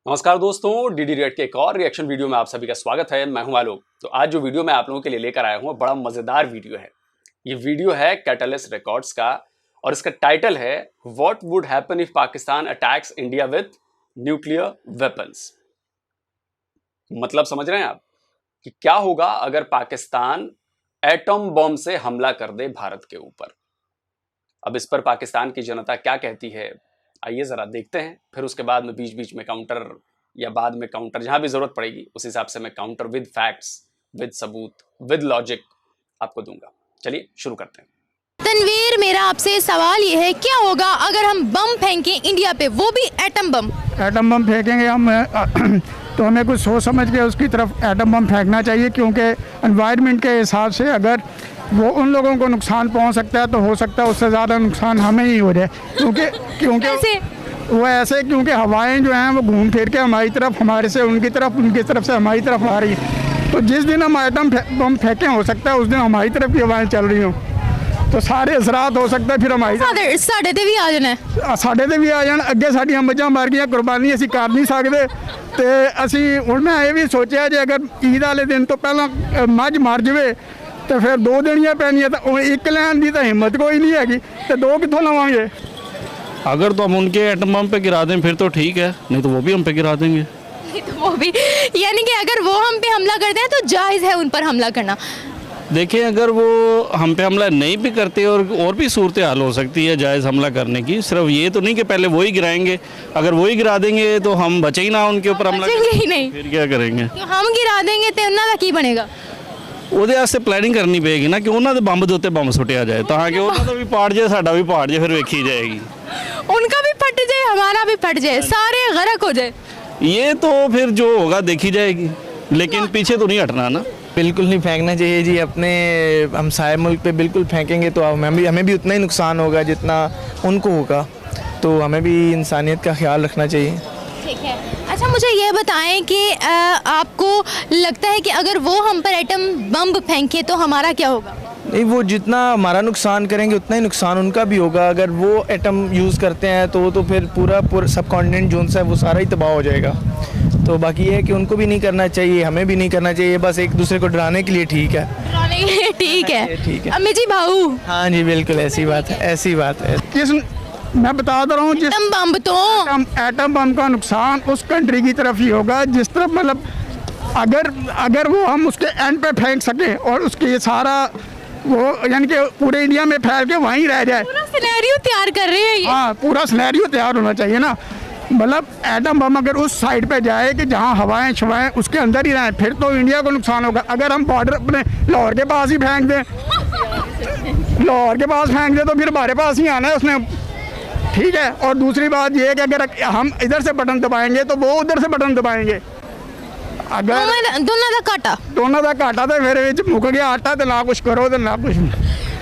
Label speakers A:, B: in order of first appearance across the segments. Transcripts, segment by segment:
A: नमस्कार दोस्तों, DD red के एक और रिएक्शन वीडियो में आप सभी का स्वागत है। मैं हूं आलोक। तो आज जो वीडियो मैं आप लोगों के लिए लेकर आया हूं बड़ा मजेदार वीडियो है। ये वीडियो है कैटलिस्ट रिकॉर्ड्स का और इसका टाइटल है what would happen if Pakistan attacks India with nuclear weapons. मतलब समझ रहे हैं आप कि क्या होगा अगर पाकिस्तान एटम बॉम्ब से हमला कर दे भारत के ऊपर। अब इस पर पाकिस्तान की जनता क्या कहती है, आइए जरा देखते हैं। फिर उसके बाद में बीच बीच में काउंटर या बाद में काउंटर, जहां भी जरूरत पड़ेगी उस हिसाब से मैं काउंटर विद फैक्ट्स, विद सबूत, विद लॉजिक आपको दूंगा। चलिए शुरू करते हैं।
B: तनवीर, मेरा आपसे सवाल ये है, क्या होगा अगर हम बम फेंकें इंडिया पे, वो भी एटम बम?
C: एटम बम फेंकेंगे हम तो हमें कुछ सोच समझ के उसकी तरफ एटम बम फेंकना चाहिए, क्योंकि एनवायरनमेंट के हिसाब से अगर वो उन लोगों को नुकसान पहुंच सकता है तो हो सकता है उससे ज़्यादा नुकसान हमें ही हो जाए। क्योंकि वो ऐसे क्योंकि हवाएं जो हैं वो घूम फिर के हमारी तरफ, हमारे से उनकी तरफ से हमारी तरफ आ रही है। तो जिस दिन हम एटम बम फेंकें हो सकता है उस दिन हमारी तरफ की हवाएं चल रही हों, तो सारे असरात हो सकता है फिर हमारी
B: साढ़े ते भी आ जाना,
C: ਸਾਡੇ ਤੇ ਵੀ ਆ ਜਾਣ। ਅੱਗੇ ਸਾਡੀਆਂ ਮੱਝਾਂ ਮਰ ਗਈਆਂ, ਕੁਰਬਾਨੀ ਅਸੀਂ ਕਰ ਨਹੀਂ ਸਕਦੇ। ਤੇ ਅਸੀਂ ਹੁਣ ਮੈਂ ਇਹ ਵੀ ਸੋਚਿਆ ਜੇ ਅਗਰ ਈਦ ਵਾਲੇ ਦਿਨ ਤੋਂ ਪਹਿਲਾਂ ਮੱਝ ਮਰ ਜਾਵੇ ਤੇ ਫਿਰ 2 ਦੇਣੀਆਂ ਪੈਣੀਆਂ, ਤਾਂ ਉਹ ਇੱਕ ਲੈਣ ਦੀ ਤਾਂ ਹਿੰਮਤ ਕੋਈ ਨਹੀਂ ਹੈਗੀ, ਤੇ 2 ਕਿੱਥੋਂ ਲਵਾਂਗੇ।
D: अगर तो हम उनके एटम बम पे गिरा दें फिर तो ठीक है, नहीं तो वो भी हम पे गिरा देंगे।
B: तो वो भी, यानी कि अगर वो हम पे हमला करते हैं तो जायज़ है उन पर हमला करना।
D: देखिए, अगर वो हम पे हमला नहीं भी करते और भी सूरत हाल हो सकती है जायज़ हमला करने की। सिर्फ ये तो नहीं कि पहले वही गिराएंगे, अगर वही गिरा देंगे तो हम बचे ही ना उनके ऊपर हमला
B: ही नहीं,
D: फिर क्या करेंगे।
B: तो हम गिरा देंगे तो उन्हों का की बनेगा।
D: ਉਹਦੇ ਵਾਸਤੇ ਪਲੈਨਿੰਗ ਕਰਨੀ ਪਏਗੀ ਨਾ ਕਿ ਉਹਨਾਂ ਦੇ ਬੰਬ ਦੇ ਉੱਤੇ ਬੰਬ ਸੁੱਟਿਆ ਜਾਏ, ਤਾਂ ਕਿ ਉਹਨਾਂ ਦਾ ਵੀ ਪਾੜ ਜਾਏ, ਸਾਡਾ ਵੀ ਪਾੜ ਜਾਏ, ਫਿਰ ਵੇਖੀ ਜਾਏਗੀ।
B: उनका भी फट जाए, हमारा भी फट जाए, सारे गरक हो जाए।
D: ये तो फिर जो होगा देखी जाएगी, लेकिन पीछे तो नहीं हटना ना।
E: बिल्कुल नहीं फेंकना चाहिए जी। अपने हमसाए मुल्क पे बिल्कुल फेंकेंगे तो हमें भी उतना ही नुकसान होगा जितना उनको होगा, तो हमें भी इंसानियत का ख्याल रखना चाहिए।
B: ठीक है, अच्छा मुझे ये बताएं कि आपको लगता है कि अगर वो हम पर एटम बम फेंके तो हमारा क्या होगा?
E: नहीं, वो जितना हमारा नुकसान करेंगे उतना ही नुकसान उनका भी होगा। अगर वो एटम यूज़ करते हैं तो फिर पूरा सब कॉन्टिनेंट जोन सा है वो सारा ही तबाह हो जाएगा। तो बाकी ये है कि उनको भी नहीं करना चाहिए, हमें भी नहीं करना चाहिए, बस एक दूसरे को डराने के लिए ठीक है।
B: डराने के लिए ठीक है,
E: ठीक है।
B: अम्मी जी भाऊ।
E: हाँ जी, बिल्कुल ऐसी बात है, ऐसी बात है।
C: मैं बता दे रहा हूँ, जिस
B: एटम बम तो
C: एटम बम का नुकसान उस कंट्री की तरफ ही होगा जिस तरफ, मतलब अगर वो हम उसके एंड पे फेंक सकें और उसके ये सारा वो यानी कि पूरे इंडिया में फैल के वहीं रह जाए।
B: पूरा सिनेरियो तैयार कर रहे हैं ये।
C: हाँ, पूरा सिनेरियो तैयार होना चाहिए ना। मतलब एटम बम अगर उस साइड पे जाए कि जहाँ हवाएं शवाएं उसके अंदर ही रहें, फिर तो इंडिया को नुकसान होगा। अगर हम बॉर्डर अपने लाहौर के पास ही फेंक दें, लाहौर के पास फेंक दें तो फिर हमारे पास ही आना है उसने, ठीक है। और दूसरी बात ये है कि अगर हम इधर से बटन दबाएंगे तो वो उधर से बटन दबाएंगे। अगर दोनों का घाटा तो फिर मुक गया आटा, तो ना कुछ करो तो ना कुछ।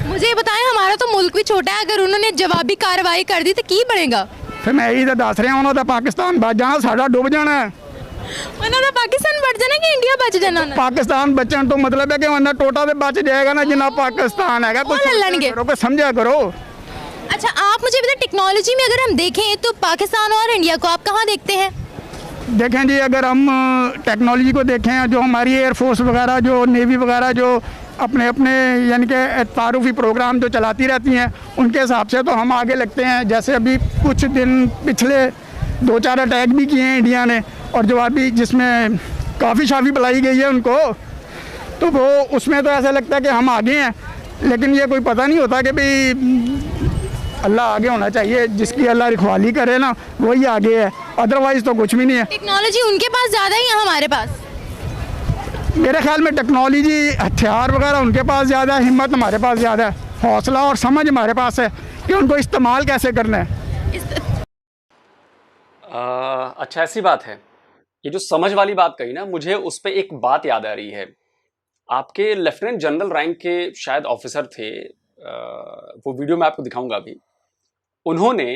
B: मुझे ये बताएं, हमारा तो मुल्क भी छोटा है, अगर उन्होंने जवाबी कार्रवाई कर दी तो की बढ़ेगा?
C: फिर मैं यही तो दस रहा हूँ, तो पाकिस्तान बच जाना, साढ़ा डूब जाना है।
B: पाकिस्तान बच जाना कि इंडिया बच जाना?
C: पाकिस्तान बचन तो मतलब है कि वरना टोटा तो बच जाएगा ना, जितना पाकिस्तान है। कुछ समझा करो।
B: अच्छा, आप मुझे बताएं, टेक्नोलॉजी में अगर हम देखें तो पाकिस्तान और इंडिया को आप कहाँ देखते हैं?
C: देखें जी, अगर हम टेक्नोलॉजी को देखें, जो हमारी एयरफोर्स वगैरह, जो नेवी वगैरह, जो अपने अपने यानी कि तारुफी प्रोग्राम जो चलाती रहती हैं, उनके हिसाब से तो हम आगे लगते हैं। जैसे अभी कुछ दिन पिछले 2-4 अटैक भी किए हैं इंडिया ने, और जो अभी जिसमें काफ़ी शाफी बुलाई गई है उनको, तो वो उसमें तो ऐसा लगता है कि हम आगे हैं, लेकिन ये कोई पता नहीं होता कि भाई अल्लाह आगे होना चाहिए। जिसकी अल्लाह रखवाली करे ना वही आगे है, अदरवाइज तो कुछ भी नहीं है।
B: टेक्नोलॉजी उनके पास ज़्यादा है या हमारे पास?
C: मेरे ख्याल में टेक्नोलॉजी, हथियार वगैरह उनके पास ज़्यादा है, हिम्मत हमारे पास ज़्यादा है, हौसला और समझ हमारे पास है कि उनको इस्तेमाल कैसे करना है।
A: अच्छा, ऐसी बात है। ये जो समझ वाली बात कही ना, मुझे उस पर एक बात याद आ रही है। आपके लेफ्टिनेंट जनरल रैंक के शायद ऑफिसर थे, वो वीडियो मैं आपको दिखाऊंगा अभी। उन्होंने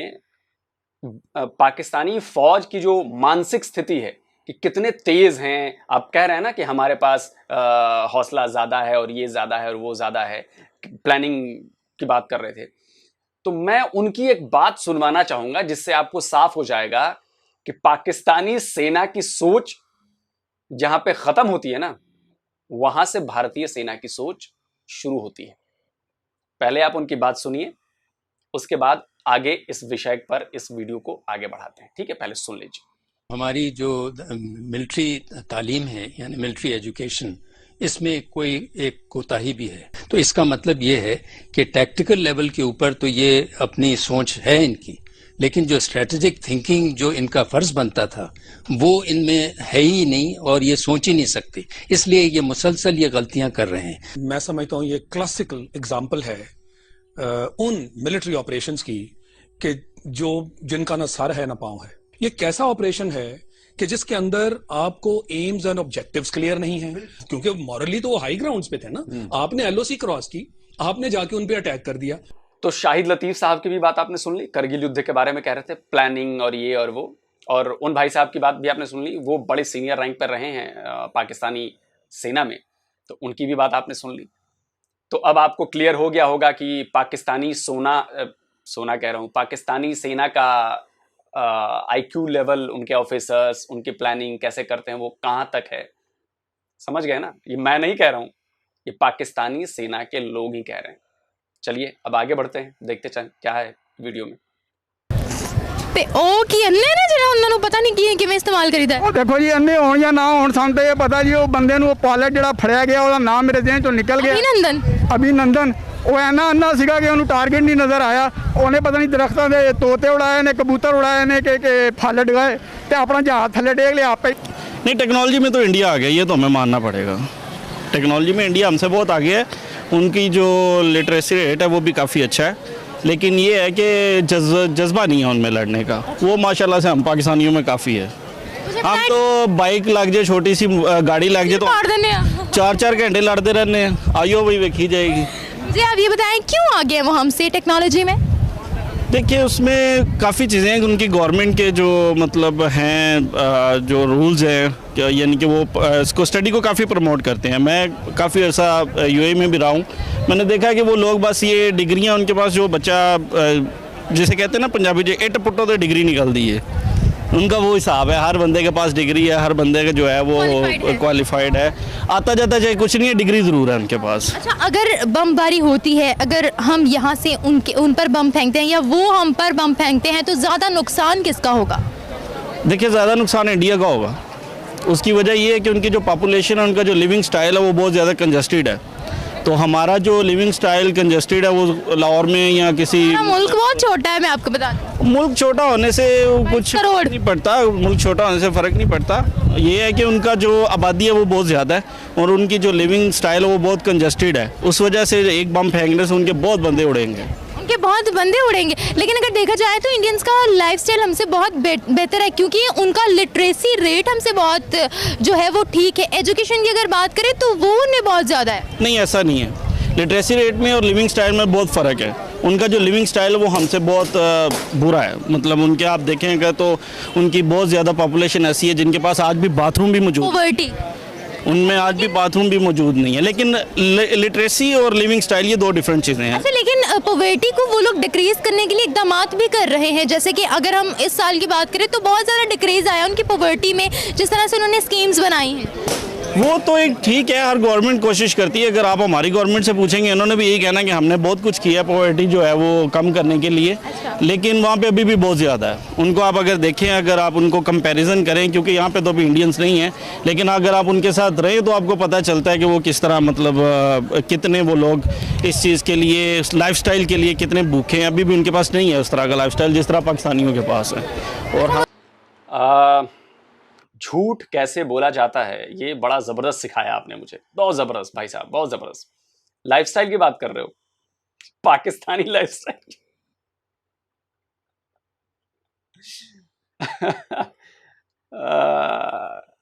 A: पाकिस्तानी फौज की जो मानसिक स्थिति है कि कितने तेज हैं, आप कह रहे हैं ना कि हमारे पास हौसला ज़्यादा है और ये ज़्यादा है और वो ज़्यादा है, प्लानिंग की बात कर रहे थे। तो मैं उनकी एक बात सुनवाना चाहूँगा जिससे आपको साफ हो जाएगा कि पाकिस्तानी सेना की सोच जहां पे खत्म होती है ना, वहां से भारतीय सेना की सोच शुरू होती है। पहले आप उनकी बात सुनिए, उसके बाद आगे इस विषय पर इस वीडियो को आगे बढ़ाते हैं। ठीक है, पहले सुन लीजिए।
F: हमारी जो मिलिट्री तालीम है यानी मिलिट्री एजुकेशन, इसमें कोई एक कोताही भी है। तो इसका मतलब ये है कि टैक्टिकल लेवल के ऊपर तो ये अपनी सोच है इनकी, लेकिन जो स्ट्रेटेजिक थिंकिंग जो इनका फर्ज बनता था वो इनमें है ही नहीं और ये सोच ही नहीं सकते, इसलिए ये मुसलसल ये गलतियां कर रहे हैं।
G: मैं समझता हूँ ये क्लासिकल एग्जाम्पल है उन मिलिट्री ऑपरेशंस की कि जिनका ना सर है ना पांव है। ये कैसा ऑपरेशन है कि जिसके अंदर आपको एम्स एंड ऑब्जेक्टिव्स क्लियर नहीं है, क्योंकि मॉरली तो वो हाई ग्राउंड्स पे थे ना। आपने एलओसी क्रॉस की, आपने जाके उन पे अटैक कर दिया।
A: तो शाहिद लतीफ साहब की भी बात आपने सुन ली, करगिल युद्ध के बारे में कह रहे थे, प्लानिंग और ये और वो। और उन भाई साहब की बात भी आपने सुन ली, वो बड़े सीनियर रैंक पर रहे हैं पाकिस्तानी सेना में, तो उनकी भी बात आपने सुन ली। तो अब आपको क्लियर हो गया होगा कि पाकिस्तानी पाकिस्तानी सेना का आईक्यू लेवल, उनके ऑफिसर्स, उनकी प्लानिंग कैसे करते हैं, वो कहाँ तक है। समझ गए ना, ये मैं नहीं कह रहा हूँ, ये पाकिस्तानी सेना के लोग ही कह रहे हैं। चलिए अब आगे बढ़ते हैं, देखते चल क्या है वीडियो में।
B: ਤੇ ਉਹ ਕੀ ਅੰਨੇ ਨੇ ਜਿਹੜਾ ਉਹਨਾਂ ਨੂੰ ਪਤਾ ਨਹੀਂ ਕਿਵੇਂ ਇਸਤੇਮਾਲ ਕਰੀਦਾ।
C: ਉਹ ਦੇਖੋ ਜੀ ਅੰਨੇ ਹੋਣ ਜਾਂ ਨਾ ਹੋਣ, ਸਾਨੂੰ ਤਾਂ ਇਹ ਪਤਾ ਜੀ ਉਹ ਬੰਦੇ ਨੂੰ, ਉਹ ਪਾਇਲਟ ਜਿਹੜਾ ਫੜਿਆ ਗਿਆ ਉਹਦਾ ਨਾਮ ਮੇਰੇ ਜ਼ਿਹਨ ਚੋਂ ਨਿਕਲ ਗਿਆ, ਅਭਿਨੰਦਨ। ਉਹ ਐਨਾ ਅੰਨਾ ਸੀਗਾ ਕਿ ਉਹਨੂੰ ਟਾਰਗੇਟ ਨਹੀਂ ਨਜ਼ਰ ਆਇਆ। ਉਹਨੇ ਪਤਾ ਨਹੀਂ ਦਰਖਤਾਂ ਦੇ ਤੋਤੇ ਉਡਾਏ ਨੇ, ਕਬੂਤਰ ਉਡਾਏ ਨੇ ਕਿ ਫਲ ਡਗਾਏ ਤੇ ਆਪਣਾ ਜਹਾਜ਼ ਥੱਲੇ ਡੇਗ ਲਿਆ ਆਪੇ।
D: नहीं, टेक्नोलॉजी में तो इंडिया आ गया, ये तो हमें मानना पड़ेगा। टेक्नोलॉजी में इंडिया हमसे बहुत आगे है। उनकी जो लिटरेसी रेट है वो भी काफ़ी अच्छा है, लेकिन ये है कि जज्बा नहीं है उनमें लड़ने का। वो माशाल्लाह से हम पाकिस्तानियों में काफ़ी है। हम तो बाइक लग जाए, छोटी सी गाड़ी लग जाए तो 4-4 घंटे लड़ते रहने हैं। आइयो वही देखी जाएगी।
B: जी आप ये बताएं क्यों आगे हैं वो हमसे टेक्नोलॉजी में।
D: देखिए उसमें काफ़ी चीज़ें हैं, उनकी गवर्नमेंट के जो मतलब हैं जो रूल्स हैं, यानी कि वो इसको स्टडी को काफ़ी प्रमोट करते हैं। मैं काफ़ी ऐसा यूएई में भी रहा हूँ, मैंने देखा कि वो लोग बस ये डिग्रियाँ उनके पास, जो बच्चा जिसे कहते हैं ना पंजाबी जो इट पुट्टो तो डिग्री निकल दी है, उनका वो हिसाब है। हर बंदे के पास डिग्री है, हर बंदे का जो है वो क्वालिफाइड है, आता जाता चाहे कुछ नहीं है, डिग्री ज़रूर है उनके पास।
B: अच्छा, अगर बमबारी होती है, अगर हम यहाँ से उन पर बम फेंकते हैं या वो हम पर बम फेंकते हैं, तो ज़्यादा नुकसान किसका होगा।
D: देखिए ज़्यादा नुकसान इंडिया का होगा। उसकी वजह ये है कि उनकी जो पॉपुलेशन है, उनका जो लिविंग स्टाइल है वो बहुत ज़्यादा कंजस्टेड है। तो हमारा जो लिविंग स्टाइल कंजस्टेड है वो लाहौर में या किसी,
B: मुल्क बहुत छोटा है, मैं आपको बता दूं।
D: मुल्क छोटा होने से कुछ नहीं पड़ता, मुल्क छोटा होने से फ़र्क नहीं पड़ता। ये है कि उनका जो आबादी है वो बहुत ज़्यादा है और उनकी जो लिविंग स्टाइल है वो बहुत कंजस्टेड है। उस वजह से एक बम फेंकने से उनके बहुत बंदे उड़ेंगे,
B: उनके बहुत बंदे उड़ेंगे। लेकिन अगर देखा जाए तो इंडियंस का लाइफस्टाइल हमसे बहुत बेहतर है, क्योंकि उनका लिटरेसी रेट हमसे बहुत जो है वो ठीक है। एजुकेशन की अगर बात करें तो वो उन्हें बहुत ज़्यादा है।
D: नहीं, ऐसा नहीं है। लिटरेसी रेट में और लिविंग स्टाइल में बहुत फ़र्क है। उनका जो लिविंग स्टाइल है वो हमसे बहुत बुरा है। मतलब उनके आप देखेंगे तो उनकी बहुत ज़्यादा पॉपुलेशन ऐसी है जिनके पास आज भी बाथरूम भी मौजूद,
B: पॉवर्टी,
D: उनमें आज भी बाथरूम भी मौजूद नहीं है। लेकिन लिटरेसी और लिविंग स्टाइल ये दो डिफरेंट चीज़ें हैं।
B: अच्छा, लेकिन पॉवर्टी को वो लोग डिक्रीज करने के लिए इकदाम भी कर रहे हैं। जैसे कि अगर हम इस साल की बात करें तो बहुत ज़्यादा डिक्रीज आया उनकी पॉवर्टी में, जिस तरह से उन्होंने स्कीम्स बनाई हैं।
D: वो तो एक ठीक है, हर गवर्नमेंट कोशिश करती है। अगर आप हमारी गवर्नमेंट से पूछेंगे, उन्होंने भी यही कहना कि हमने बहुत कुछ किया पॉवर्टी जो है वो कम करने के लिए। लेकिन वहाँ पे अभी भी बहुत ज़्यादा है। उनको आप अगर देखें, अगर आप उनको कंपैरिजन करें, क्योंकि यहाँ पे तो अभी इंडियंस नहीं हैं, लेकिन अगर आप उनके साथ रहें तो आपको पता चलता है कि वो किस तरह, मतलब कितने वो लोग इस चीज़ के लिए, लाइफस्टाइल के लिए कितने भूखे हैं। अभी भी उनके पास नहीं है उस तरह का लाइफस्टाइल जिस तरह पाकिस्तानियों के पास है। और
A: झूठ कैसे बोला जाता है, ये बड़ा ज़बरदस्त सिखाया आपने मुझे, बहुत ज़बरदस्त भाई साहब, बहुत ज़बरदस्त। लाइफस्टाइल की बात कर रहे हो, पाकिस्तानी लाइफस्टाइल।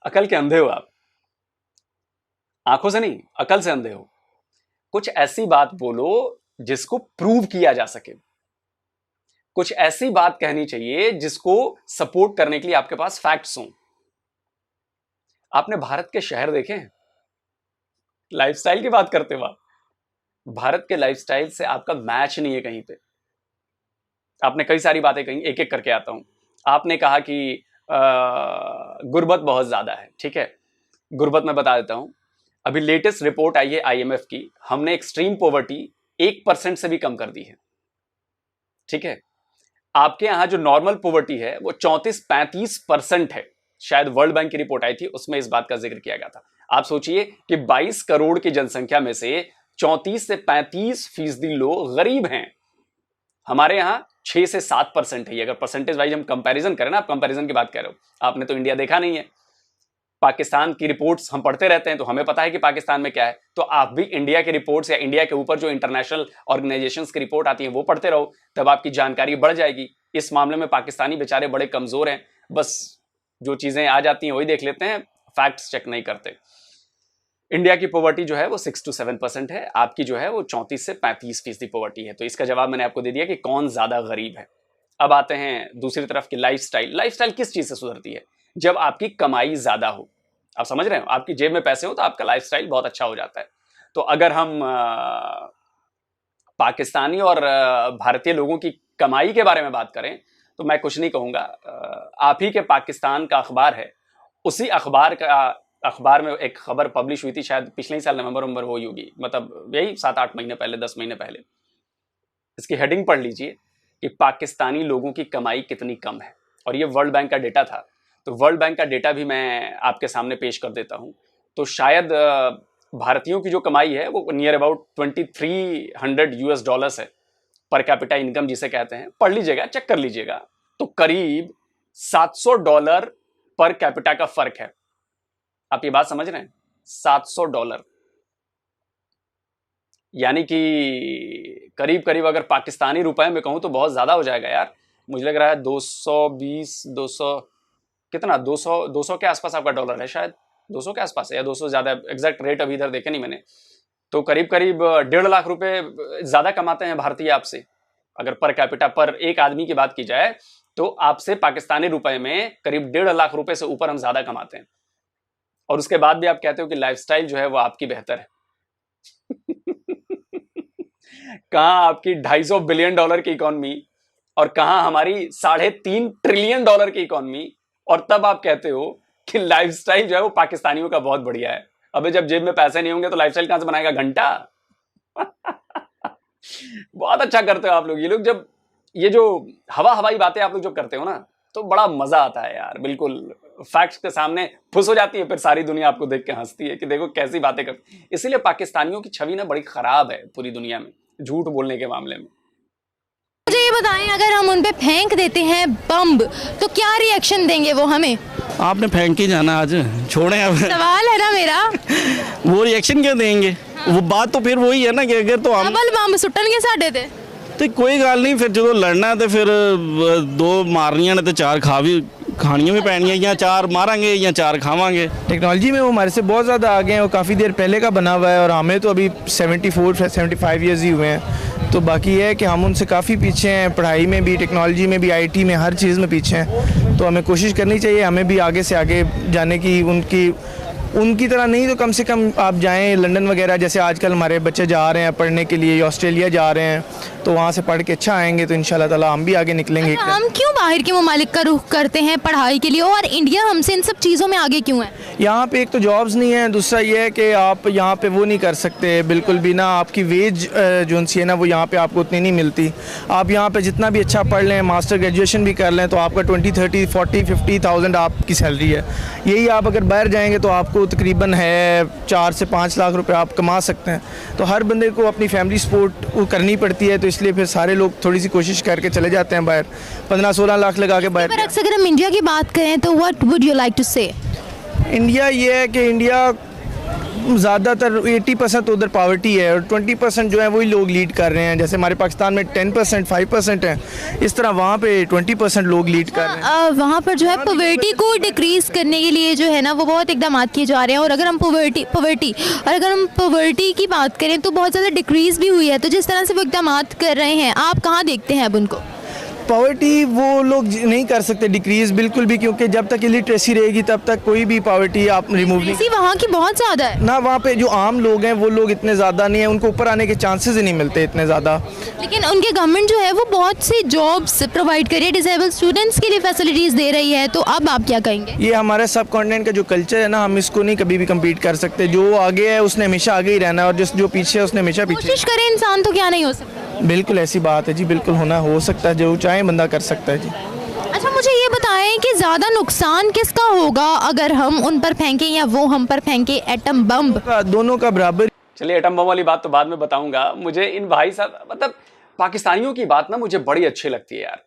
A: अकल के अंधे हो आप, आंखों से नहीं अकल से अंधे हो। कुछ ऐसी बात बोलो जिसको प्रूव किया जा सके, कुछ ऐसी बात कहनी चाहिए जिसको सपोर्ट करने के लिए आपके पास फैक्ट्स हों। आपने भारत के शहर देखे हैं? लाइफस्टाइल की बात करते हो आप, भारत के लाइफस्टाइल से आपका मैच नहीं है कहीं पे। आपने कई सारी बातें कही, एक एक करके आता हूं। आपने कहा कि गुर्बत बहुत ज़्यादा है। ठीक है, गुर्बत मैं बता देता हूँ। अभी लेटेस्ट रिपोर्ट आई है IMF की, हमने एक्सट्रीम पॉवर्टी 1% से भी कम कर दी है। ठीक है, आपके यहाँ जो नॉर्मल पॉवर्टी है वो 34-35% है। शायद वर्ल्ड बैंक की रिपोर्ट आई थी, उसमें इस बात का जिक्र किया गया था। आप सोचिए कि 22 करोड़ की जनसंख्या में से 34 से 35% लोग गरीब हैं। हमारे यहाँ 6 से 7% है। अगर परसेंटेज वाइज हम कंपैरिजन करें ना, आप कंपैरिजन की बात कर रहे हो, आपने तो इंडिया देखा नहीं है। पाकिस्तान की रिपोर्ट्स हम पढ़ते रहते हैं तो हमें पता है कि पाकिस्तान में क्या है, तो आप भी इंडिया के रिपोर्ट्स या इंडिया के ऊपर जो इंटरनेशनल ऑर्गेनाइजेशंस की रिपोर्ट आती है वो पढ़ते रहो, तब आपकी जानकारी बढ़ जाएगी। इस मामले में पाकिस्तानी बेचारे बड़े कमजोर हैं, बस जो चीजें आ जाती हैं वही देख लेते हैं, फैक्ट्स चेक नहीं करते। इंडिया की पॉवर्टी जो है वो 6 to 7% है, आपकी जो है वो 34 से 35% पॉवर्टी है। तो इसका जवाब मैंने आपको दे दिया कि कौन ज्यादा गरीब है। अब आते हैं दूसरी तरफ की लाइफस्टाइल। लाइफस्टाइल किस चीज से सुधरती है? जब आपकी कमाई ज्यादा हो। आप समझ रहे हो, आपकी जेब में पैसे हो तो आपका लाइफस्टाइल बहुत अच्छा हो जाता है। तो अगर हम पाकिस्तानी और भारतीय लोगों की कमाई के बारे में बात करें तो मैं कुछ नहीं कहूंगा। आप ही के पाकिस्तान का अखबार है, उसी अखबार में एक खबर पब्लिश हुई थी, शायद पिछले ही साल नवंबर हो होगी, मतलब यही 7-8 महीने पहले, 10 महीने पहले। इसकी हेडिंग पढ़ लीजिए कि पाकिस्तानी लोगों की कमाई कितनी कम है, और ये वर्ल्ड बैंक का डेटा था। तो वर्ल्ड बैंक का डेटा भी मैं आपके सामने पेश कर देता हूं। तो शायद भारतीयों की जो कमाई है वो नियर अबाउट $2300 है, पर कैपिटा इनकम जिसे कहते हैं। पढ़ लीजिएगा, चेक कर लीजिएगा, तो करीब $700 पर कैपिटा का फर्क है। आप ये बात समझ रहे हैं? $700, यानी कि करीब करीब अगर पाकिस्तानी रुपए में कहूं तो बहुत ज्यादा हो जाएगा यार। मुझे लग रहा है 200 कितना 200 के आसपास आपका डॉलर है, शायद 200 के आसपास है या 200 ज्यादा। एग्जैक्ट रेट अभी इधर देखे नहीं मैंने। तो करीब करीब 1.5 लाख रुपए ज्यादा कमाते हैं भारतीय आपसे। अगर पर कैपिटा पर एक आदमी की बात की जाए तो आपसे पाकिस्तानी रुपए में करीब 1.5 लाख रुपए से ऊपर हम ज्यादा कमाते हैं, और उसके बाद भी आप कहते हो कि लाइफस्टाइल जो है वो आपकी बेहतर है। कहां आपकी $250 बिलियन की इकोनॉमी और कहां हमारी $3.5 ट्रिलियन की इकोनॉमी, और तब आप कहते हो कि लाइफस्टाइल जो है वो पाकिस्तानियों का बहुत बढ़िया है। अबे जब जेब में पैसे नहीं होंगे तो लाइफस्टाइल कहां से बनाएगा? घंटा। बहुत अच्छा करते हो आप लोग। ये लोग जब ये जो हवाई बातें आप लोग जब करते हो ना तो बड़ा मजा आता है यार। बिल्कुल फैक्ट्स के सामने फुस हो जाती है, फिर सारी दुनिया आपको देख के हंसती है कि देखो कैसी बातें कर। इसीलिए पाकिस्तानियों की छवि ना बड़ी खराब है पूरी दुनिया में, झूठ बोलने के मामले में।
B: मुझे ये बताएं, अगर हम उन पे फेंक देते हैं बम तो क्या रिएक्शन देंगे वो हमें?
D: आपने फेंक ही जाना, आज छोड़ें अब।
B: सवाल है ना मेरा।
D: वो रिएक्शन क्या देंगे? वो बात तो फिर वही है ना कि अगर तो हम
B: बम सुटन साडे ते
D: तो कोई गल नहीं, फिर जो लड़ना है तो फिर 2 मारनियां ने तो 4 खानियां भी पैनियां, या 4 मारेंगे या 4 खावांगे।
E: टेक्नोलॉजी में वो हमारे से बहुत ज़्यादा आगे हैं, वो काफ़ी देर पहले का बना हुआ है, और हमें तो अभी 74-75 ईयर्स ही हुए हैं। तो बाकी ये है कि हम उनसे काफ़ी पीछे हैं, पढ़ाई में भी, टेक्नोलॉजी में भी, IT में, हर चीज़ में पीछे हैं। तो हमें कोशिश करनी चाहिए हमें भी आगे से आगे जाने की। उनकी तरह नहीं तो कम से कम आप जाएं लंदन वगैरह, जैसे आजकल हमारे बच्चे जा रहे हैं पढ़ने के लिए, या ऑस्ट्रेलिया जा रहे हैं, तो वहाँ से पढ़ के अच्छा आएंगे तो इंशाल्लाह ताला हम भी आगे निकलेंगे।
B: हम क्यों बाहर के ममालिक का रुख करते हैं पढ़ाई के लिए, और इंडिया हमसे इन सब चीज़ों में आगे क्यों है?
E: यहाँ पे एक तो जॉब्स नहीं है, दूसरा ये है कि आप यहाँ पे वो नहीं कर सकते बिल्कुल भी ना, आपकी वेज जो सी है ना वो यहाँ पे आपको उतनी नहीं मिलती। आप यहाँ पे जितना भी अच्छा पढ़ लें, मास्टर ग्रेजुएशन भी कर लें, तो आपका 20, 30, 40, 50,000 आपकी सैलरी है। यही आप अगर बाहर जाएंगे तो आपको तकरीबन है 4 से 5 लाख रुपए आप कमा सकते हैं। तो हर बंदे को अपनी फैमिली सपोर्ट करनी पड़ती है, तो इसलिए फिर सारे लोग थोड़ी सी कोशिश करके चले जाते हैं बाहर, 15-16 लाख लगा के बाहर।
B: अगर हम इंडिया की बात करें तो what would you like to say?
E: India ये है कि इंडिया ज़्यादातर 80% उधर पावर्टी है, और 20% जो है वही लोग लीड कर रहे हैं। जैसे हमारे पाकिस्तान में 10%, 5% है, इस तरह वहाँ पे 20% लोग लीड कर रहे हैं।
B: वहाँ पर जो है पॉवर्टी को डिक्रीज़ करने के लिए जो है ना वो बहुत इकदाम किए जा रहे हैं। और अगर हम पॉवर्टी की बात करें तो बहुत ज़्यादा डिक्रीज़ भी हुई है। तो जिस तरह से वो इकदाम कर रहे हैं, आप कहाँ देखते हैं अब उनको?
E: पॉवर्टी वो लोग नहीं कर सकते डिक्रीज बिल्कुल भी, क्योंकि जब तक इलिटरेसी रहेगी तब तक कोई भी पॉवर्टी आप रिमूव नहीं।
B: इसी वहाँ की बहुत ज़्यादा है
E: ना, वहाँ पे जो आम लोग हैं वो लोग इतने ज़्यादा नहीं है, उनको ऊपर आने के चांसेस ही नहीं मिलते इतने ज़्यादा।
B: लेकिन उनके गवर्नमेंट जो है वो बहुत सी जॉब्स प्रोवाइड कर रही है, डिसेबल स्टूडेंट्स के लिए फैसिलिटीज़ दे रही है, तो अब आप क्या कहेंगे?
E: ये हमारे सब कॉन्टिनेंट का जो कल्चर है ना, हम इसको नहीं कभी भी कम्पीट कर सकते। जो आगे है उसने हमेशा आगे ही रहना है, और जो पीछे है उसने हमेशा पीछे।
B: कोशिश करे इंसान तो क्या नहीं हो सकता।
E: बिल्कुल ऐसी बात है जी, बिल्कुल होना हो सकता है, जो चाहे बंदा कर सकता है जी।
B: अच्छा, मुझे ये बताएं कि ज़्यादा नुकसान किसका होगा अगर हम उन पर फेंकें या वो हम पर फेंके एटम बम?
E: दोनों का बराबर।
A: चलिए, एटम बम वाली बात तो बाद में बताऊंगा। मुझे इन भाई साहब, मतलब पाकिस्तानियों की बात ना मुझे बड़ी अच्छी लगती है यार,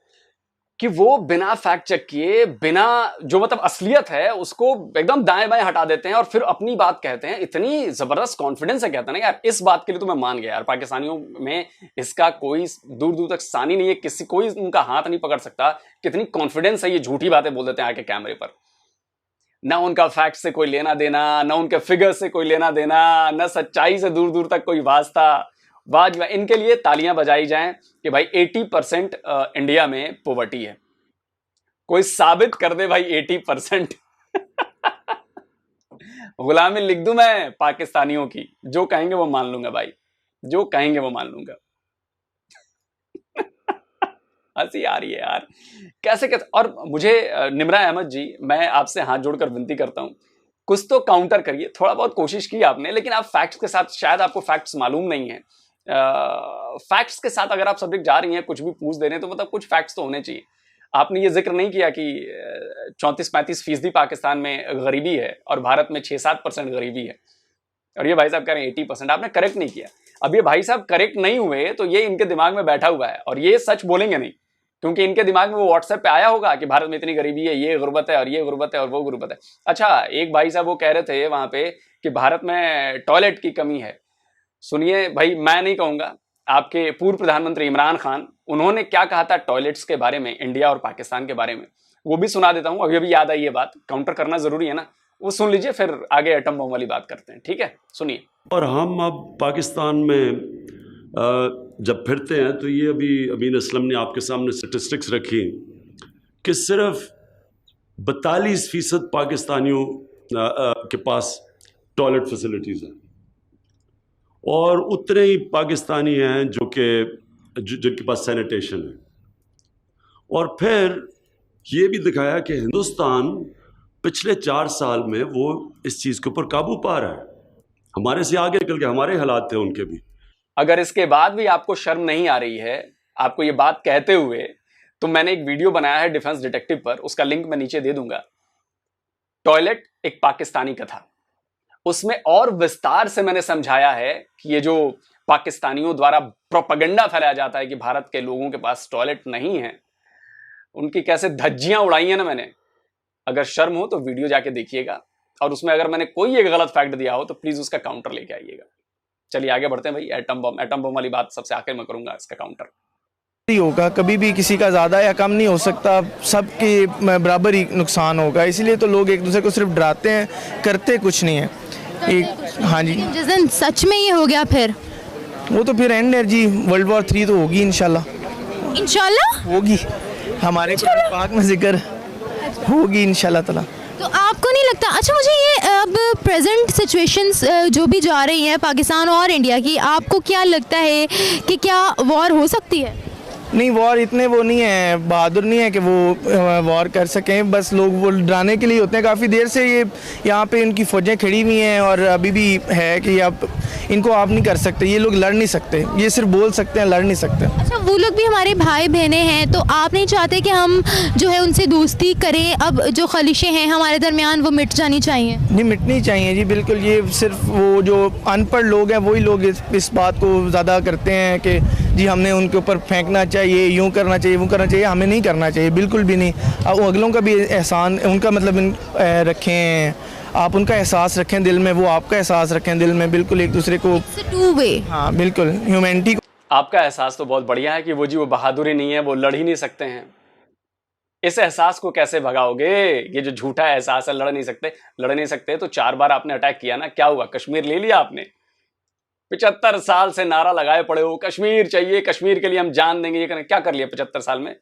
A: कि वो बिना फैक्ट चेक किए, बिना जो मतलब असलियत है उसको एकदम दाएं बाएं हटा देते हैं और फिर अपनी बात कहते हैं। इतनी जबरदस्त कॉन्फिडेंस है, कहते हैं ना यार, इस बात के लिए तो मैं मान गया यार, पाकिस्तानियों में इसका कोई दूर दूर तक सानी नहीं है, किसी कोई उनका हाथ नहीं पकड़ सकता। कितनी कॉन्फिडेंस है, ये झूठी बातें बोल देते हैं आके कैमरे पर। ना उनका फैक्ट से कोई लेना देना, ना उनके फिगर से कोई लेना देना, ना सच्चाई से दूर दूर तक कोई वास्ता। वाह, इनके लिए तालियां बजाई जाएं कि भाई 80% इंडिया में पॉवर्टी है। कोई साबित कर दे भाई 80%। गुलामी लिख दूं मैं पाकिस्तानियों की, जो कहेंगे वो मान लूंगा भाई, जो कहेंगे वो मान लूंगा। हंसी आ रही है यार, कैसे कैसे। और मुझे निमरा अहमद जी, मैं आपसे हाथ जोड़कर विनती करता हूं, कुछ तो काउंटर करिए। थोड़ा बहुत कोशिश की आपने, लेकिन आप फैक्ट्स के साथ, शायद आपको फैक्ट्स मालूम नहीं है। फैक्ट्स के साथ अगर आप सब्जेक्ट जा रही हैं, कुछ भी पूछ दे रहे हैं, तो मतलब कुछ फैक्ट्स तो होने चाहिए। आपने ये जिक्र नहीं किया कि 34-35% पाकिस्तान में गरीबी है और भारत में 6-7% गरीबी है, और ये भाई साहब कह रहे हैं 80%। आपने करेक्ट नहीं किया। अब ये भाई साहब करेक्ट नहीं हुए तो ये इनके दिमाग में बैठा हुआ है, और ये सच बोलेंगे नहीं, क्योंकि इनके दिमाग में वो व्हाट्सएप पे आया होगा कि भारत में इतनी गरीबी है, ये गुर्बत है और ये गुर्बत है और वो गुर्बत है। अच्छा, एक भाई साहब वो कह रहे थे वहां पे कि भारत में टॉयलेट की कमी है। सुनिए भाई, मैं नहीं कहूंगा, आपके पूर्व प्रधानमंत्री इमरान खान, उन्होंने क्या कहा था टॉयलेट्स के बारे में, इंडिया और पाकिस्तान के बारे में, वो भी सुना देता हूं। अभी अभी याद आई ये बात, काउंटर करना जरूरी है ना, वो सुन लीजिए, फिर आगे एटम बम वाली बात करते हैं, ठीक है? सुनिए।
H: और हम अब पाकिस्तान में जब फिरते हैं तो ये अभी अमीन असलम ने आपके सामने स्टेटिस्टिक्स रखी कि सिर्फ 42% पाकिस्तानियों के पास टॉयलेट फैसिलिटीज़ हैं, और उतने ही पाकिस्तानी हैं जिनके पास सैनिटेशन है। और फिर ये भी दिखाया कि हिंदुस्तान पिछले 4 साल में वो इस चीज़ के ऊपर काबू पा रहा है, हमारे से आगे निकल के। हमारे हालात थे उनके भी।
A: अगर इसके बाद भी आपको शर्म नहीं आ रही है आपको ये बात कहते हुए, तो मैंने एक वीडियो बनाया है डिफेंस डिटेक्टिव पर, उसका लिंक मैं नीचे दे दूंगा। टॉयलेट एक पाकिस्तानी कथा, उसमें और विस्तार से मैंने समझाया है कि ये जो पाकिस्तानियों द्वारा प्रोपेगेंडा फैलाया जाता है कि भारत के लोगों के पास टॉयलेट नहीं है, उनकी कैसे धज्जियां उड़ाई हैं ना मैंने। अगर शर्म हो तो वीडियो जाके देखिएगा, और उसमें अगर मैंने कोई एक गलत फैक्ट दिया हो तो प्लीज उसका काउंटर लेके आइएगा। चलिए आगे बढ़ते हैं भाई। एटम बम वाली बात सबसे आखिर में करूंगा, इसका काउंटर
E: होगा, कभी भी किसी का ज़्यादा या कम नहीं हो सकता, सबके बराबर ही नुकसान होगा। इसलिए तो लोग एक दूसरे को सिर्फ डराते हैं, करते कुछ नहीं है। हाँ जी,
B: जिस दिन सच में ये हो गया फिर
E: वो तो फिर एंड है जी, World War 3 तो होगी इंशाल्लाह।
B: इंशाल्लाह
E: होगी, हमारे पाक में जिक्र होगी इंशाल्लाह ताला।
B: तो आपको नहीं लगता? अच्छा, मुझे ये अब प्रेजेंट सिचुएशंस जो भी जा रही हैं पाकिस्तान और इंडिया की, आपको क्या लगता है कि क्या वॉर हो सकती है?
E: नहीं, वॉर इतने वो नहीं है, बहादुर नहीं है कि वो वॉर कर सकें। बस लोग वो डराने के लिए होते हैं। काफ़ी देर से ये यहाँ पे इनकी फ़ौजें खड़ी हुई हैं, और अभी भी है कि अब इनको आप नहीं कर सकते, ये लोग लड़ नहीं सकते, ये सिर्फ बोल सकते हैं, लड़ नहीं सकते।
B: अच्छा, वो लोग भी हमारे भाई बहनें हैं, तो आप नहीं चाहते कि हम जो है उनसे दोस्ती करें? अब जो खलिशें हैं हमारे दरमियान वो मिट जानी चाहिए।
E: नहीं, मिटनी चाहिए जी, बिल्कुल। ये सिर्फ वो जो अनपढ़ लोग हैं वही लोग इस बात को ज़्यादा करते हैं कि जी हमने उनके ऊपर फेंकना चाहिए, यूँ करना चाहिए, वो करना चाहिए। हमें नहीं करना चाहिए, बिल्कुल भी नहीं। अब अगलों का भी एहसान, उनका मतलब रखें, आप उनका एहसास रखें दिल में, वो आपका एहसास रखें दिल में, बिल्कुल एक दूसरे को।
B: Two way.
E: हाँ बिल्कुल, ह्यूमैनिटी को।
A: आपका एहसास तो बहुत बढ़िया है कि वो जी वो बहादुरी नहीं है, वो लड़ ही नहीं सकते हैं। इस एहसास को कैसे भगाओगे? ये जो झूठा एहसास है, लड़ नहीं सकते तो 4 बार आपने अटैक किया ना, क्या हुआ? कश्मीर ले लिया आपने। 75 साल से नारा लगाए पड़े हो, कश्मीर चाहिए, कश्मीर के लिए हम जान देंगे, ये करें। क्या कर लिया 75 साल में?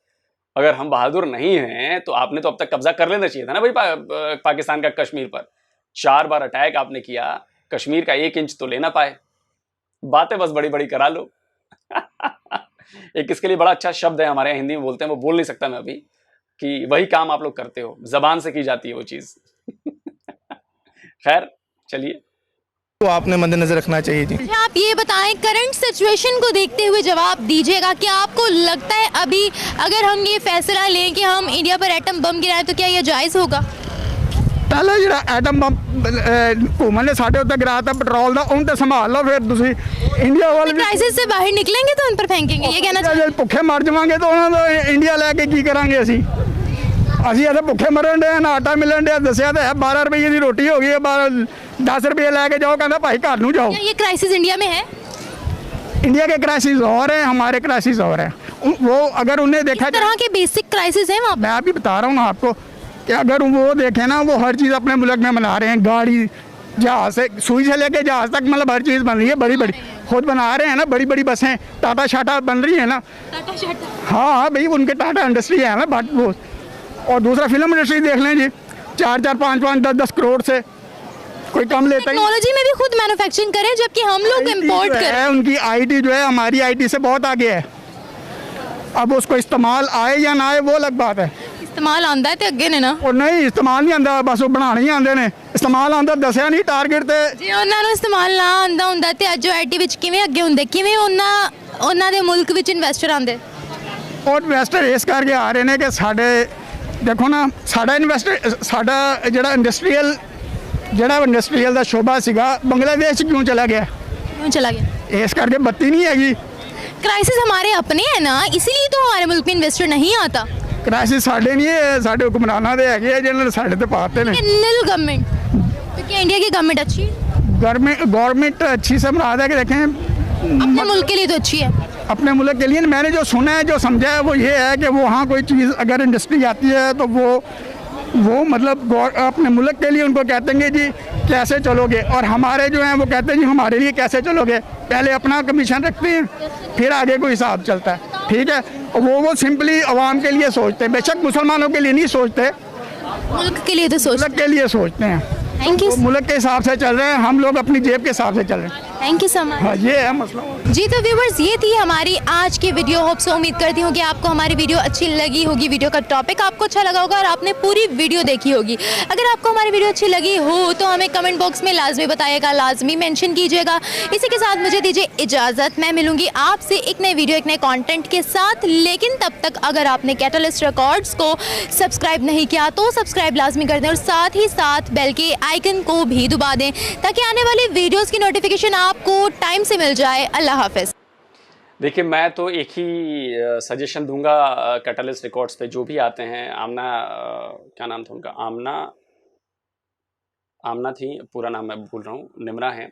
A: अगर हम बहादुर नहीं हैं तो आपने तो अब तक कब्जा कर लेना चाहिए था ना भाई पाकिस्तान का कश्मीर पर। 4 बार अटैक आपने किया, कश्मीर का 1 इंच तो ले ना पाए। बातें बस बड़ी बड़ी करा लो। एक इसके लिए बड़ा अच्छा शब्द है, हमारे यहाँ हिंदी में बोलते हैं, वो बोल नहीं सकता मैं अभी, कि वही काम आप लोग करते हो, जबान से की जाती है वो चीज। खैर चलिए,
E: तो आपने मद्देनजर रखना चाहिए थी।
B: अच्छा, आप ये बताएं, करंट सिचुएशन को देखते हुए जवाब दीजिएगा, क्या आपको लगता है अभी अगर हम ये फैसला लें कि हम इंडिया पर एटम बम गिराएं तो क्या यह जायज़ होगा?
C: पहले जो एटम बम घूमन ने साढ़े उत्ते गिराया था पेट्रोल का, उन तो संभाल लो, फिर तुसी इंडिया वाले
B: क्राइसिस से बाहर निकलेंगे तो उन पर फेंकेंगे, ये कहना चाहिए?
C: भुखे मर जावांगे तो उन्होंने इंडिया लैके की करांगे असी इतने भुखे मरन डे ना, आटा मिलन डे, दसिया तो है 12 रुपये की रोटी हो गई है, 10 रुपये लैके जाओ, कहता भाई घर नूं जाओ।
B: ये क्राइसिस इंडिया में है?
C: इंडिया के क्राइसिस और हैं, हमारे क्राइसिस और हैं। वो अगर उन्हें देखा,
B: तरह के बेसिक क्राइसिस हैं वहाँ।
C: मैं अभी बता रहा हूँ ना आपको कि अगर वो देखें ना, वो हर चीज़ अपने मुल्क में बना रहे हैं, गाड़ी जहाज से, सुई से लेके जहाज तक, मतलब हर चीज़ बन रही है, बड़ी बड़ी खुद बना रहे हैं ना, बड़ी बड़ी बसें, टाटा शाटा बन रही है ना। हाँ भाई, उनके टाटा इंडस्ट्री है ना, बट वो। और दूसरा फिल्म इंडस्ट्री देख लें जी, 4-4, 5-5, 10-10 करोड़ से कोई कम लेता ही।
B: टेक्नोलॉजी में भी खुद मैन्युफैक्चरिंग करें, जबकि हम लोग इंपोर्ट करें।
C: उनकी आईटी जो है हमारी आईटी से बहुत आगे है। अब उसको इस्तेमाल आए या ना आए वो अलग बात है।
B: इस्तेमाल आंदा है तो अगे ने ना,
C: और नहीं इस्तेमाल नहीं आंदा, बस वो बनाने ही आंदे ने। इस्तेमाल आंदा दसिया नहीं टारगेट ते।
B: जे ਉਹਨਾਂ ਨੂੰ ਇਸਤੇਮਾਲ ਨਾ ਆਂਦਾ ਹੁੰਦਾ ਤੇ ਅੱਜ ਆਈਟੀ ਵਿੱਚ ਕਿਵੇਂ ਅੱਗੇ ਹੁੰਦੇ, ਕਿਵੇਂ ਉਹਨਾਂ ਦੇ ਮੁਲਕ ਵਿੱਚ ਇਨਵੈਸਟਰ ਆਂਦੇ?
C: और इन्वेस्टर इस करके आ रहे हैं कि साढ़े देखो ना, साढ़ा इन्वेस्टर, साढ़ा जो इंडस्ट्रीयल का शोभा सीगा बांग्लादेश क्यों चला गया?
B: क्यों चला गया?
C: इस करके बत्ती नहीं हैगी।
B: क्राइसिस हमारे अपने है ना, इसीलिए तो हमारे मुल्क में इन्वेस्टर नहीं आता।
C: क्राइसिस साढ़े नहीं है, साढ़े हुक्मराना दे है जिन्होंने साढ़े ते पाते ने।
B: नील गवर्नमेंट, तो क्या इंडिया की गवर्नमेंट अच्छी है?
C: गवर्नमेंट अच्छी से मुराद है कि देखें
B: अपने मुल्क के लिए तो अच्छी है।
C: अपने मुल्क के लिए मैंने जो सुना है, जो समझा है, वो ये है कि वहाँ कोई चीज़ अगर इंडस्ट्री आती है तो वो मतलब अपने मुल्क के लिए उनको कहते हैं जी कैसे चलोगे, और हमारे जो हैं वो कहते हैं जी हमारे लिए कैसे चलोगे। पहले अपना कमीशन रखते हैं, फिर आगे कोई हिसाब चलता है, ठीक है। वो सिंपली आवाम के लिए सोचते हैं, बेशक मुसलमानों के लिए नहीं सोचते,
B: मुल्क के लिए तो
C: मुल्क के लिए सोचते हैं।
B: Thank you.
C: मुल्क के हिसाब से चल रहे हैं, हम लोग अपनी जेब के हिसाब से चल रहे हैं।
B: Thank you so much.
C: हाँ, ये है मसला।
B: जी तो व्यूवर्स, ये थी हमारी आज की वीडियो। होप सो, उम्मीद करती हूँ कि आपको हमारी वीडियो अच्छी लगी होगी, वीडियो का टॉपिक आपको अच्छा लगा होगा और आपने पूरी वीडियो देखी होगी। अगर आपको हमारी वीडियो अच्छी लगी हो तो हमें कमेंट बॉक्स में लाजमी बताइएगा, लाजमी मेंशन कीजिएगा। इसी के साथ मुझे दीजिए इजाज़त, मैं मिलूंगी आपसे एक नए वीडियो, एक नए कंटेंट के साथ। लेकिन तब तक अगर आपने कैटलिस्ट रिकॉर्ड्स को सब्सक्राइब नहीं किया तो सब्सक्राइब लाजमी कर दें और साथ ही साथ बेल के आइकन को भी दबा दें ताकि आने वाली वीडियोस की नोटिफिकेशन आपको टाइम से मिल जाए। अल्लाह हाफिज़।
A: देखिए, मैं तो एक ही सजेशन दूंगा कैटलिस्ट रिकॉर्ड्स पे जो भी आते हैं। आमना, क्या नाम था उनका, आमना थी, पूरा नाम मैं भूल रहा हूँ, निमरा हैं।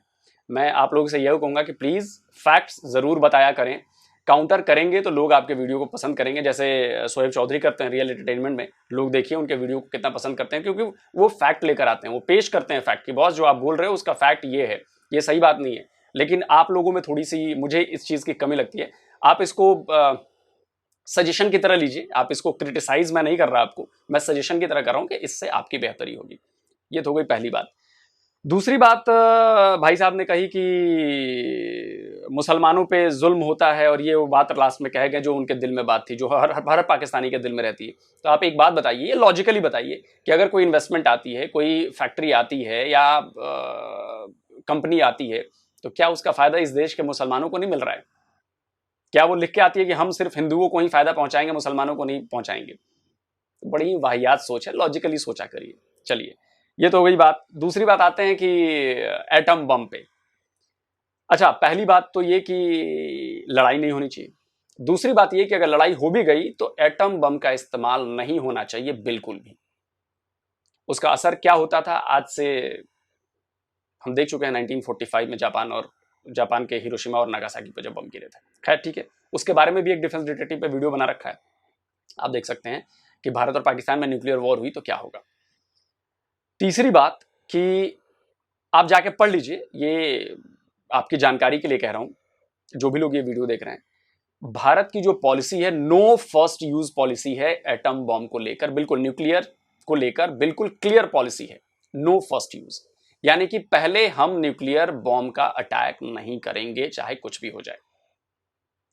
A: मैं आप लोगों से यही कहूँगा कि प्लीज़ फैक्ट्स ज़रूर बताया करें। काउंटर करेंगे तो लोग आपके वीडियो को पसंद करेंगे, जैसे शोएब चौधरी करते हैं रियल एंटरटेनमेंट में। लोग देखिए उनके वीडियो को कितना पसंद करते हैं, क्योंकि वो फैक्ट लेकर आते हैं, वो पेश करते हैं फैक्ट की। बॉस जो आप बोल रहे हो उसका फैक्ट ये है, ये सही बात नहीं है। लेकिन आप लोगों में थोड़ी सी मुझे इस चीज़ की कमी लगती है। आप इसको सजेशन की तरह लीजिए, आप इसको क्रिटिसाइज मैं नहीं कर रहा आपको, मैं सजेशन की तरह कर रहा हूँ कि इससे आपकी बेहतरी होगी। ये तो हो गई पहली बात। दूसरी बात, भाई साहब ने कही कि मुसलमानों पे जुल्म होता है, और ये वो बात लास्ट में कह गए जो उनके दिल में बात थी, जो हर पाकिस्तानी के दिल में रहती है। तो आप एक बात बताइए, ये लॉजिकली बताइए कि अगर कोई इन्वेस्टमेंट आती है, कोई फैक्ट्री आती है या कंपनी आती है, तो क्या उसका फ़ायदा इस देश के मुसलमानों को नहीं मिल रहा है? क्या वो लिख के आती है कि हम सिर्फ हिंदुओं को ही फ़ायदा पहुंचाएंगे, मुसलमानों को नहीं पहुंचाएंगे? तो बड़ी ही वाहियात सोच है, लॉजिकली सोचा करिए। चलिए, ये तो हो गई बात। दूसरी बात आते हैं कि एटम बम पे। अच्छा, पहली बात तो ये कि लड़ाई नहीं होनी चाहिए। दूसरी बात ये कि अगर लड़ाई हो भी गई तो एटम बम का इस्तेमाल नहीं होना चाहिए बिल्कुल भी। उसका असर क्या होता था आज से हम देख चुके हैं। 1945 में जापान के हिरोशिमा और नागासाकी पर जब बम गिरे थे। खैर ठीक है, उसके बारे में भी एक डिफेंस डिटेक्टिव पे वीडियो बना रखा है, आप देख सकते हैं कि भारत और पाकिस्तान में न्यूक्लियर वॉर हुई तो क्या होगा। तीसरी बात कि आप जाके पढ़ लीजिए, ये आपकी जानकारी के लिए कह रहा हूं, जो भी लोग ये वीडियो देख रहे हैं, भारत की जो पॉलिसी है, नो फर्स्ट यूज पॉलिसी है एटम बॉम्ब को लेकर, बिल्कुल न्यूक्लियर को लेकर बिल्कुल क्लियर पॉलिसी है, नो फर्स्ट यूज, यानी कि पहले हम न्यूक्लियर बॉम्ब का अटैक नहीं करेंगे चाहे कुछ भी हो जाए।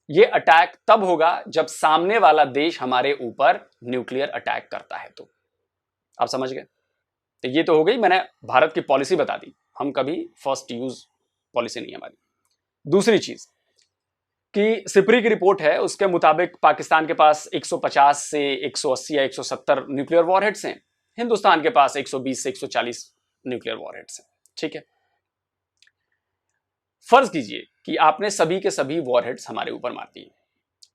A: यह अटैक तब होगा जब सामने वाला देश हमारे ऊपर न्यूक्लियर अटैक करता है। तो आप समझ गए। तो ये तो हो गई, मैंने भारत की पॉलिसी बता दी, हम कभी फर्स्ट यूज पॉलिसी नहीं है हमारी। दूसरी चीज कि सिपरी की रिपोर्ट है, उसके मुताबिक पाकिस्तान के पास 150 से 180 या 170 न्यूक्लियर वॉरहेड्स हैं, हिंदुस्तान के पास 120 से 140 न्यूक्लियर वॉरहेड्स हैं। ठीक है, फर्ज कीजिए कि आपने सभी के सभी वॉरहेड्स हमारे ऊपर मार दिए।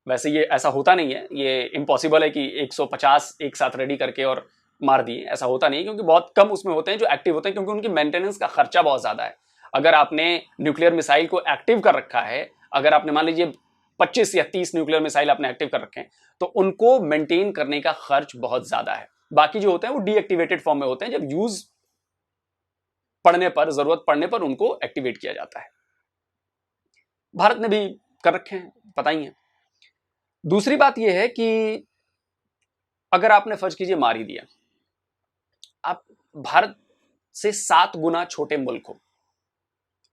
A: वैसे ये ऐसा होता नहीं है, ये इम्पॉसिबल है कि 150 एक साथ रेडी करके और मार दिए, ऐसा होता नहीं है, क्योंकि बहुत कम उसमें होते हैं जो एक्टिव होते हैं, क्योंकि उनकी मेंटेनेंस का खर्चा बहुत ज्यादा है। अगर आपने न्यूक्लियर मिसाइल को एक्टिव कर रखा है, अगर आपने मान लीजिए 25 या 30 न्यूक्लियर मिसाइल आपने एक्टिव कर रखे हैं, तो उनको मेंटेन करने का खर्च बहुत ज्यादा है। बाकी जो होते हैं वो डीएक्टिवेटेड फॉर्म में होते हैं, जब यूज पड़ने पर, जरूरत पड़ने पर उनको एक्टिवेट किया जाता है। भारत ने भी कर रखे हैं, पता ही है। दूसरी बात यह है कि अगर आपने फर्ज कीजिए मार ही दिया, आप भारत से 7 गुना छोटे मुल्क हो,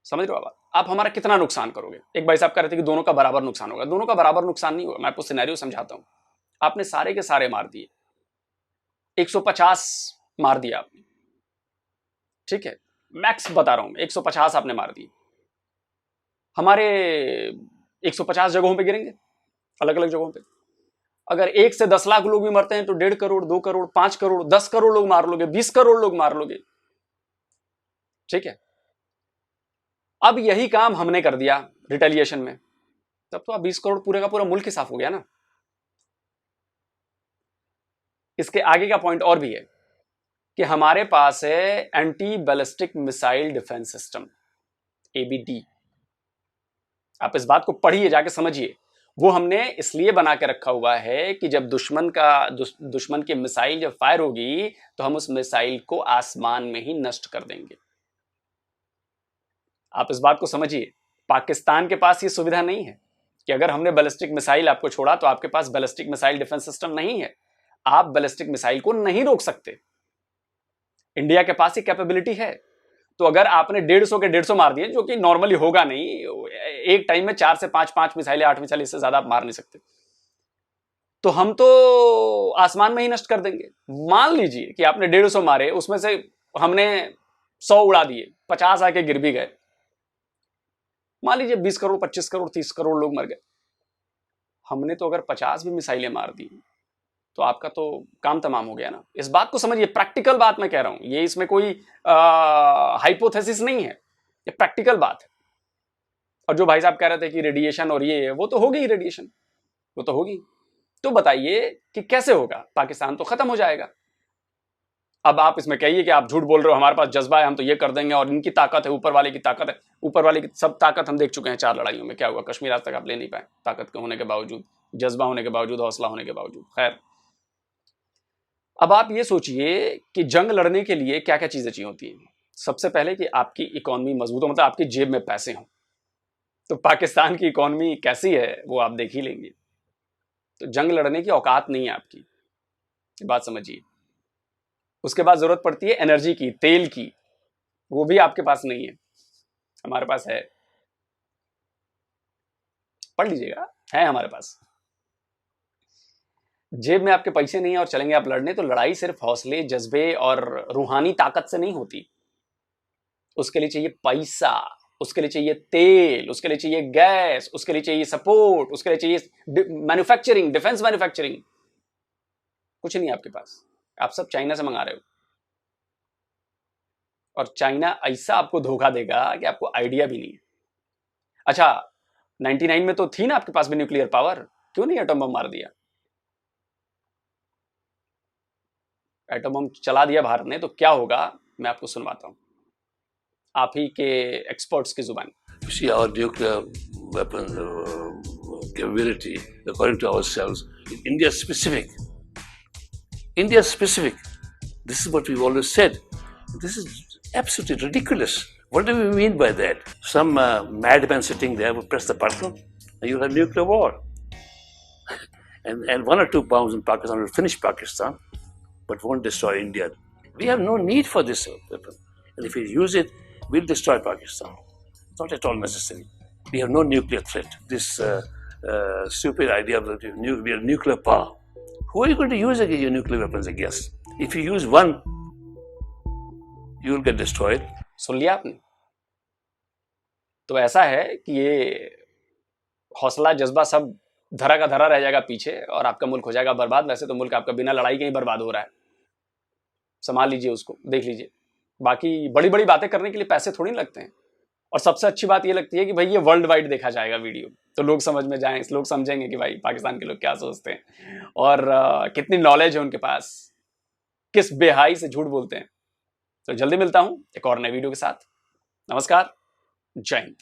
A: समझ रहे हो आप हमारा कितना नुकसान करोगे। एक भाई साहब कह रहे थे कि दोनों का बराबर नुकसान होगा, दोनों का बराबर नुकसान नहीं होगा। मैं आपको सिनेरियो समझाता हूं। आपने सारे के सारे मार दिए, 150 मार दिया आपने, ठीक है, मैक्स बता रहा हूं, 150 आपने मार दिए, हमारे 150 जगहों पे गिरेंगे, अलग अलग जगहों पे। अगर 1 से 10 लाख लोग भी मरते हैं तो 1.5 करोड़, 2 करोड़, 5 करोड़, 10 करोड़ लोग मार लोगे, 20 करोड़ लोग मार लोगे। ठीक है, अब यही काम हमने कर दिया रिटेलिएशन में, तब तो अब 20 करोड़ पूरे का पूरा मुल्क ही साफ हो गया ना। इसके आगे का पॉइंट और भी है कि हमारे पास है anti ballistic missile defence system, ABD. आप इस बात को पढ़िए, जाके समझिए। वो हमने इसलिए बना के रखा हुआ है कि जब दुश्मन की मिसाइल जब फायर होगी तो हम उस मिसाइल को आसमान में ही नष्ट कर देंगे। आप इस बात को समझिए। पाकिस्तान के पास ये सुविधा नहीं है कि अगर हमने बैलिस्टिक मिसाइल आपको छोड़ा तो आपके पास बैलिस्टिक मिसाइल डिफेंस सिस्टम नहीं है, आप बैलिस्टिक मिसाइल को नहीं रोक सकते। इंडिया के पास ये कैपेबिलिटी है। तो अगर आपने 150 के 150 मार दिए, जो कि नॉर्मली होगा नहीं, एक टाइम में 4 से 5 मिसाइलें, 8 मिसाइलें, इससे ज्यादा आप मार नहीं सकते, तो हम तो आसमान में ही नष्ट कर देंगे। मान लीजिए कि आपने 150 मारे, उसमें से हमने 100 उड़ा दिए, 50 आके गिर भी गए, मान लीजिए 20 करोड़, 25 करोड़, 30 करोड़ लोग मर गए। हमने तो अगर 50 भी मिसाइलें मार दी तो आपका तो काम तमाम हो गया ना। इस बात को समझिए, प्रैक्टिकल बात मैं कह रहा हूं, ये इसमें कोई हाइपोथेसिस नहीं है, ये प्रैक्टिकल बात है। और जो भाई साहब कह रहे थे कि रेडिएशन और ये, वो तो होगी, रेडिएशन वो तो होगी। तो बताइए कि कैसे होगा, पाकिस्तान तो खत्म हो जाएगा। अब आप इसमें कहिए कि आप झूठ बोल रहे हो, हमारे पास जज्बा है, हम तो ये कर देंगे, और इनकी ताकत है, ऊपर वाले की ताकत है। ऊपर वाले की सब ताकत हम देख चुके हैं 4 लड़ाइयों में। क्या हुआ, कश्मीर आज तक आप ले नहीं पाए, ताकत के होने के बावजूद, जज्बा होने के बावजूद, हौसला होने के बावजूद। खैर, अब आप ये सोचिए कि जंग लड़ने के लिए क्या क्या चीजें चाहिए होती हैं। सबसे पहले कि आपकी इकोनॉमी मजबूत हो, मतलब आपकी जेब में पैसे हों। तो पाकिस्तान की इकोनॉमी कैसी है वो आप देख ही लेंगे। तो जंग लड़ने की औकात नहीं है आपकी, बात समझिए। उसके बाद जरूरत पड़ती है एनर्जी की, तेल की, वो भी आपके पास नहीं है, हमारे पास है। पढ़ लीजिएगा, है हमारे पास। जेब में आपके पैसे नहीं है और चलेंगे आप लड़ने, तो लड़ाई सिर्फ हौसले, जज्बे और रूहानी ताकत से नहीं होती। उसके लिए चाहिए पैसा, उसके लिए चाहिए तेल, उसके लिए चाहिए गैस, उसके लिए चाहिए सपोर्ट, उसके लिए चाहिए मैन्युफैक्चरिंग, डिफेंस मैन्युफैक्चरिंग। कुछ नहीं आपके पास, आप सब चाइना से मंगा रहे हो। और चाइना ऐसा आपको धोखा देगा कि आपको आइडिया भी नहीं है। अच्छा, 99 में तो थी ना आपके पास भी न्यूक्लियर पावर, क्यों नहीं एटम बम मार दिया? एटम बम चला दिया भारत ने, तो क्या होगा मैं आपको सुनवाता हूं, आप ही के एक्सपर्ट्स की जुबान।
I: See our nuclear weapon capability, according to ourselves, India specific. India specific. This is what we've always said. This is absolutely ridiculous. What do we mean by that? Some madman sitting there will press the button and you'll have nuclear war. and 1 or 2 bombs in Pakistan will finish Pakistan, but won't destroy India. We have no need for this weapon. And if we use it, we'll destroy Pakistan. It's not at all necessary. We have no nuclear threat. This stupid idea of we are nuclear power. Who are you going to use your nuclear weapons against? If you use one, you will get destroyed.
A: सुन लिया आपने? तो ऐसा है कि ये हौसला जज्बा सब धरा का धरा रह जाएगा पीछे और आपका मुल्क हो जाएगा बर्बाद। वैसे तो मुल्क आपका बिना लड़ाई के ही बर्बाद हो रहा है। संभाल लीजिए उसको, देख लीजिए। बाकी बड़ी बड़ी बातें करने के लिए पैसे थोड़ी लगते हैं। और सबसे अच्छी बात ये लगती है कि भाई ये वर्ल्ड वाइड देखा जाएगा वीडियो, तो लोग समझ में जाएं, लोग समझेंगे कि भाई पाकिस्तान के लोग क्या सोचते हैं और कितनी नॉलेज है उनके पास, किस बेहाई से झूठ बोलते हैं। तो जल्दी मिलता हूं एक और नए वीडियो के साथ। नमस्कार, जय हिंद।